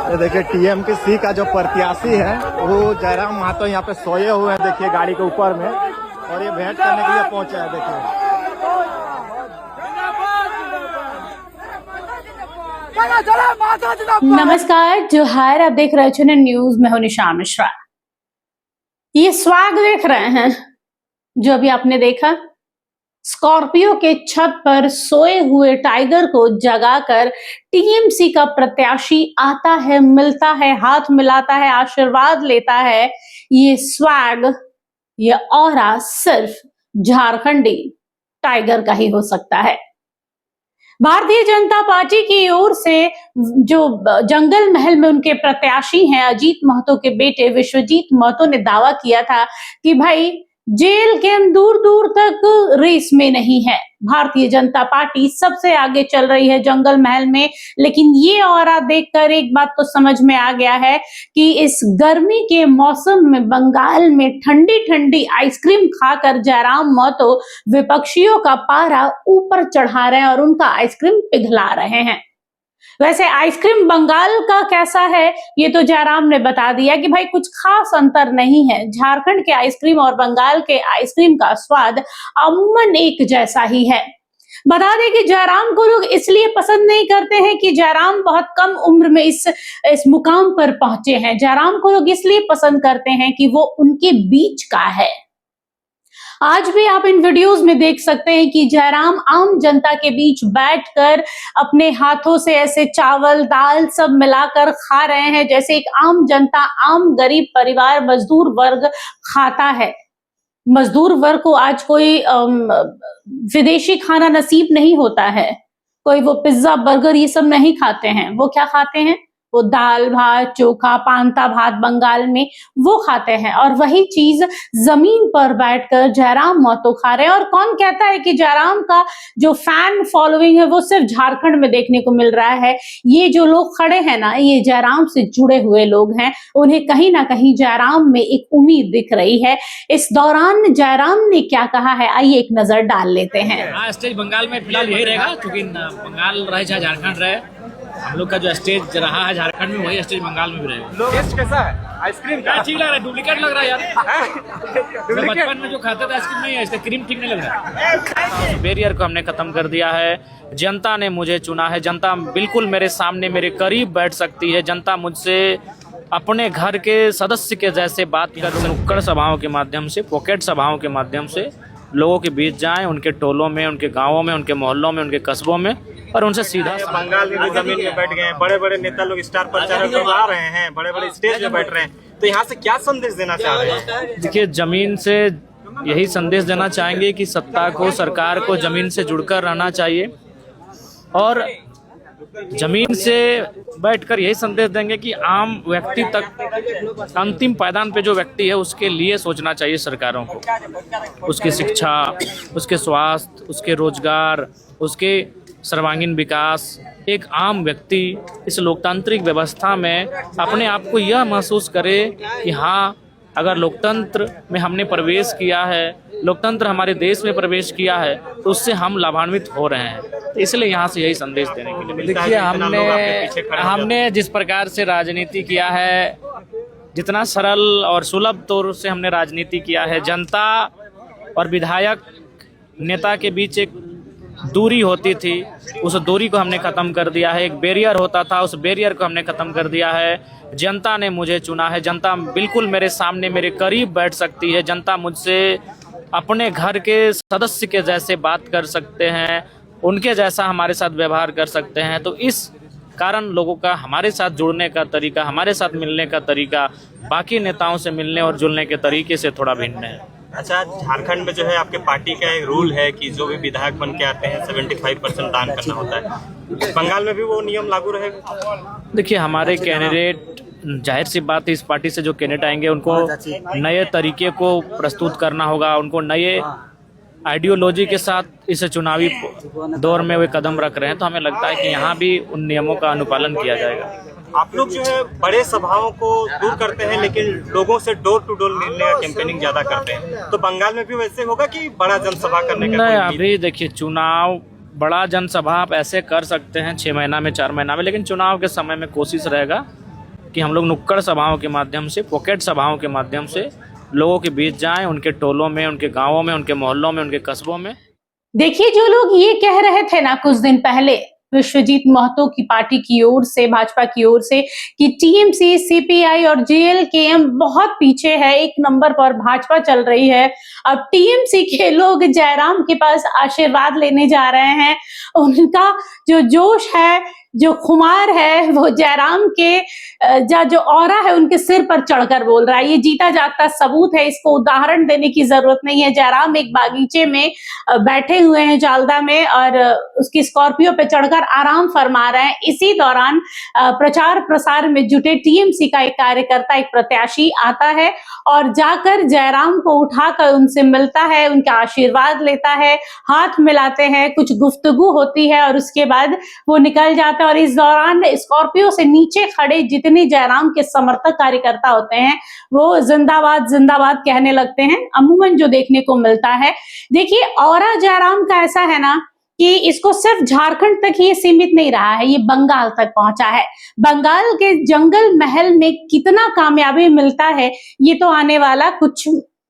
ये देखिए टीएमसी का जो प्रत्याशी है वो जयराम महतो यहाँ पे सोए हुए हैं, देखिए गाड़ी के ऊपर में, और ये भेंट करने के लिए पहुंचे हैं। देखिए नमस्कार, जोहार। आप देख रहे हैं न्यूज में हूं निशा मिश्रा। ये स्वाग देख रहे हैं जो अभी आपने देखा, स्कॉर्पियो के छत पर सोए हुए टाइगर को जगाकर टीएमसी का प्रत्याशी आता है, मिलता है, हाथ मिलाता है, आशीर्वाद लेता है। ये स्वैग, ये ऑरा सिर्फ झारखंडी टाइगर का ही हो सकता है। भारतीय जनता पार्टी की ओर से जो जंगल महल में उनके प्रत्याशी हैं अजीत महतो के बेटे विश्वजीत महतो ने दावा किया था कि भाई जेल के हम दूर दूर तक रेस में नहीं है, भारतीय जनता पार्टी सबसे आगे चल रही है जंगल महल में। लेकिन ये ऑरा देखकर एक बात तो समझ में आ गया है कि इस गर्मी के मौसम में बंगाल में ठंडी ठंडी आइसक्रीम खाकर जयराम महतो विपक्षियों का पारा ऊपर चढ़ा रहे हैं और उनका आइसक्रीम पिघला रहे हैं। वैसे आइसक्रीम बंगाल का कैसा है ये तो जयराम ने बता दिया कि भाई कुछ खास अंतर नहीं है। झारखंड के आइसक्रीम और बंगाल के आइसक्रीम का स्वाद अमूमन एक जैसा ही है। बता दें कि जयराम को लोग इसलिए पसंद नहीं करते हैं कि जयराम बहुत कम उम्र में इस मुकाम पर पहुंचे हैं। जयराम को लोग इसलिए पसंद करते हैं कि वो उनके बीच का है। आज भी आप इन वीडियोस में देख सकते हैं कि जयराम आम जनता के बीच बैठकर अपने हाथों से ऐसे चावल दाल सब मिलाकर खा रहे हैं जैसे एक आम जनता, आम गरीब परिवार, मजदूर वर्ग खाता है। मजदूर वर्ग को आज कोई विदेशी खाना नसीब नहीं होता है, कोई वो पिज्जा बर्गर ये सब नहीं खाते हैं। वो क्या खाते हैं? वो दाल भात चोखा, पांता भात बंगाल में वो खाते हैं, और वही चीज जमीन पर बैठकर जयराम महतो खा रहे हैं। और कौन कहता है कि जयराम का जो फैन फॉलोइंग है वो सिर्फ झारखंड में देखने को मिल रहा है। ये जो लोग खड़े हैं ना, ये जयराम से जुड़े हुए लोग हैं, उन्हें कहीं ना कहीं जयराम में एक उम्मीद दिख रही है। इस दौरान जयराम ने क्या कहा है, आइए एक नजर डाल लेते हैं। स्टेज बंगाल में फिलहाल यही रहेगा, क्योंकि बंगाल रहे चाहे झारखंड रहे, हम लोग का जो स्टेज रहा है झारखंड में वही स्टेज बंगाल में भी रहेगा। टेस्ट कैसा है आइसक्रीम का? ठीक लग रहा है, डुप्लीकेट लग रहा है यार। बचपन में जो खाते थे आइसक्रीम नहीं है, इसका क्रीम ठीक नहीं लग रहा है। बैरियर को हमने खत्म कर दिया है। जनता ने मुझे चुना है, जनता बिल्कुल मेरे सामने मेरे करीब बैठ सकती है। जनता मुझसे अपने घर के सदस्य के जैसे बात कर, नुक्कड़ सभाओं के माध्यम से, पॉकेट सभाओं के माध्यम से लोगों के बीच जाएं, उनके टोलों में, उनके गांवों में, उनके मोहल्लों में, उनके कस्बों में, और उनसे सीधा बंगाल में भी जमीन में बैठ गए हैं। बड़े बड़े नेता लोग, स्टार प्रचारक लोग आ रहे हैं, बड़े बड़े स्टेज पे बैठ रहे हैं, तो यहाँ से क्या संदेश देना चाह रहे हैं? देखिए, जमीन से यही संदेश देना चाहेंगे कि सत्ता को, सरकार को जमीन से जुड़कर रहना चाहिए, और जमीन से बैठकर यही संदेश देंगे कि आम व्यक्ति तक, अंतिम पायदान पे जो व्यक्ति है उसके लिए सोचना चाहिए सरकारों को। उसकी शिक्षा, उसके स्वास्थ्य, उसके रोजगार, उसके सर्वांगीण विकास। एक आम व्यक्ति इस लोकतांत्रिक व्यवस्था में अपने आप को यह महसूस करे कि हाँ, अगर लोकतंत्र में हमने प्रवेश किया है, लोकतंत्र हमारे देश में प्रवेश किया है, तो उससे हम लाभान्वित हो रहे हैं। तो इसलिए यहाँ से यही संदेश देने के लिए। देखिए, हमने जिस प्रकार से राजनीति किया है, जितना सरल और सुलभ तौर से हमने राजनीति किया है, जनता और विधायक नेता के बीच एक दूरी होती थी, उस दूरी को हमने ख़त्म कर दिया है। एक बैरियर होता था, उस बैरियर को हमने ख़त्म कर दिया है। जनता ने मुझे चुना है, जनता बिल्कुल मेरे सामने मेरे करीब बैठ सकती है। जनता मुझसे अपने घर के सदस्य के जैसे बात कर सकते हैं, उनके जैसा हमारे साथ व्यवहार कर सकते हैं। तो इस कारण लोगों का हमारे साथ जुड़ने का तरीका, हमारे साथ मिलने का तरीका बाकी नेताओं से मिलने और जुड़ने के तरीके से थोड़ा भिन्न है। अच्छा, झारखंड में जो है आपके पार्टी का एक रूल है कि जो भी विधायक बन के आते हैं 75% दान करना होता है। बंगाल में भी वो नियम लागू रहेगा? देखिए, हमारे कैंडिडेट, जाहिर सी बात है, इस पार्टी से जो कैंडिडेट आएंगे उनको नए तरीके को प्रस्तुत करना होगा, उनको नए आइडियोलॉजी के साथ इस चुनावी दौर में वे कदम रख रहे हैं। तो हमें लगता है कि यहाँ भी उन नियमों का अनुपालन किया जाएगा। आप लोग जो है बड़े सभाओं को दूर करते हैं, लेकिन लोगों से डोर टू डोर मिलने का कैंपेनिंग ज्यादा करते हैं, तो बंगाल में भी वैसे होगा कि बड़ा जनसभा करने का? नहीं, अभी देखिए, चुनाव, बड़ा जनसभा आप ऐसे कर सकते हैं 6 महीना में, 4 महीना में, लेकिन चुनाव के समय में कोशिश रहेगा कि हम लोग नुक्कड़ सभाओं के माध्यम से, पॉकेट सभाओं के माध्यम से लोगों के बीच जाएं, उनके टोलों में, उनके गांवों में, उनके मोहल्लों में, उनके कस्बों में। देखिए, जो लोग ये कह रहे थे ना कुछ दिन पहले विश्वजीत महतो की पार्टी की ओर से, भाजपा की ओर से, कि टीएमसी, सीपीआई और जेएलकेएम बहुत पीछे है, एक नंबर पर भाजपा चल रही है, अब टीएमसी के लोग जयराम के पास आशीर्वाद लेने जा रहे हैं, उनका जो जोश है, जो खुमार है, वो जयराम के जो ऑरा है उनके सिर पर चढ़कर बोल रहा है। ये जीता जागता सबूत है, इसको उदाहरण देने की जरूरत नहीं है। जयराम एक बागीचे में बैठे हुए हैं जालदा में और उसकी स्कॉर्पियो पे चढ़कर आराम फरमा रहे हैं। इसी दौरान प्रचार प्रसार में जुटे टीएमसी का एक कार्यकर्ता, एक प्रत्याशी आता है और जाकर जयराम को उठाकर उनसे मिलता है, उनका आशीर्वाद लेता है, हाथ मिलाते हैं, कुछ गुफ्तगू होती है और उसके बाद वो निकल जाता है। और इस दौरान स्कॉर्पियो से नीचे खड़े जितने जयराम के समर्थक कार्यकर्ता होते हैं वो जिंदाबाद जिंदाबाद कहने लगते हैं, अमूमन जो देखने को मिलता है। देखिए, औरा जयराम का ऐसा है ना कि इसको सिर्फ झारखंड तक ही सीमित नहीं रहा है, ये बंगाल तक पहुंचा है। बंगाल के जंगल महल में कितना कामयाबी मिलता है ये तो आने वाला कुछ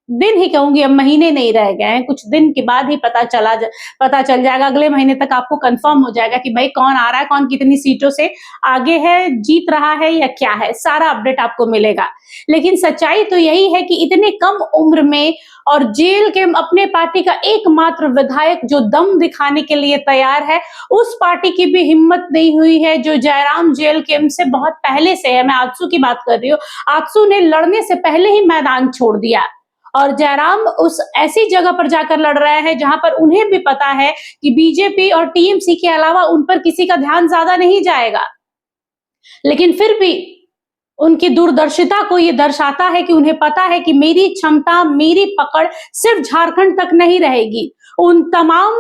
दिन ही कहूंगी, अब महीने नहीं रह गए हैं, कुछ दिन के बाद ही पता चल जाएगा। अगले महीने तक आपको कंफर्म हो जाएगा कि भाई कौन आ रहा है, कौन कितनी सीटों से आगे है, जीत रहा है या क्या है, सारा अपडेट आपको मिलेगा। लेकिन सच्चाई तो यही है कि इतने कम उम्र में और जेल के अपने पार्टी का एकमात्र विधायक जो दम दिखाने के लिए तैयार है, उस पार्टी की भी हिम्मत नहीं हुई है जो जयराम जेल के से बहुत पहले से है। मैं आजसू की बात कर रही हूँ। आजसू ने लड़ने से पहले ही मैदान छोड़ दिया और जयराम उस ऐसी जगह पर जाकर लड़ रहे हैं जहां पर उन्हें भी पता है कि बीजेपी और टीएमसी के अलावा उन पर किसी का ध्यान ज्यादा नहीं जाएगा। लेकिन फिर भी उनकी दूरदर्शिता को ये दर्शाता है कि उन्हें पता है कि मेरी क्षमता, मेरी पकड़ सिर्फ झारखंड तक नहीं रहेगी, उन तमाम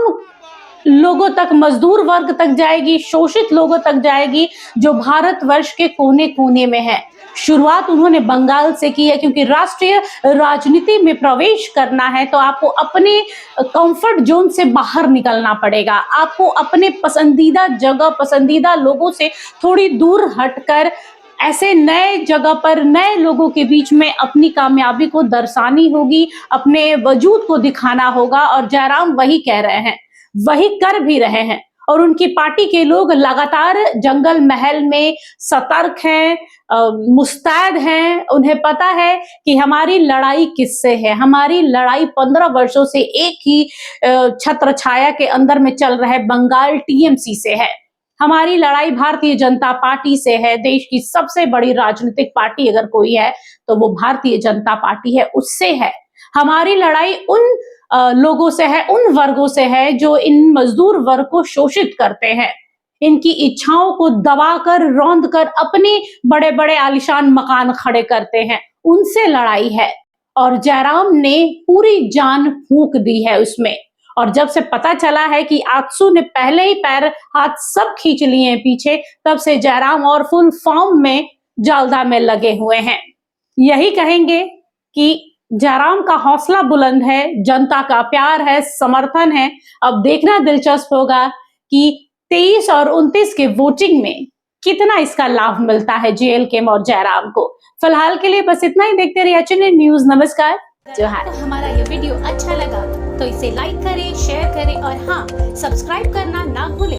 लोगों तक, मजदूर वर्ग तक जाएगी, शोषित लोगों तक जाएगी जो भारतवर्ष के कोने कोने में है। शुरुआत उन्होंने बंगाल से की है, क्योंकि राष्ट्रीय राजनीति में प्रवेश करना है तो आपको अपने कंफर्ट जोन से बाहर निकलना पड़ेगा। आपको अपने पसंदीदा जगह, पसंदीदा लोगों से थोड़ी दूर हटकर ऐसे नए जगह पर नए लोगों के बीच में अपनी कामयाबी को दर्शानी होगी, अपने वजूद को दिखाना होगा। और जयराम वही कह रहे हैं, वही कर भी रहे हैं। और उनकी पार्टी के लोग लगातार जंगल महल में सतर्क हैं, मुस्तैद हैं। उन्हें पता है कि हमारी लड़ाई किससे है। हमारी लड़ाई 15 वर्षों से एक ही छत्र छाया के अंदर में चल रहे बंगाल टीएमसी से है। हमारी लड़ाई भारतीय जनता पार्टी से है। देश की सबसे बड़ी राजनीतिक पार्टी अगर कोई है तो वो भारतीय जनता पार्टी है, उससे है। हमारी लड़ाई उन लोगों से है, उन वर्गों से है जो इन मजदूर वर्ग को शोषित करते हैं, इनकी इच्छाओं को दबाकर, रौंदकर अपने बड़े बड़े आलीशान मकान खड़े करते हैं, उनसे लड़ाई है। और जयराम ने पूरी जान फूंक दी है उसमें। और जब से पता चला है कि आजसू ने पहले ही पैर हाथ सब खींच लिए हैं पीछे, तब से जयराम और फुल फॉर्म में जालदा में लगे हुए हैं। यही कहेंगे कि जयराम का हौसला बुलंद है, जनता का प्यार है, समर्थन है। अब देखना दिलचस्प होगा कि 23 और 29 के वोटिंग में कितना इसका लाभ मिलता है जेएलकेएम और जयराम को। फिलहाल के लिए बस इतना ही। देखते रहिए एचएनएन न्यूज। नमस्कार। जोहार। तो हमारा ये वीडियो अच्छा लगा तो इसे लाइक करें, शेयर करें और हाँ, सब्सक्राइब करना ना भूलें।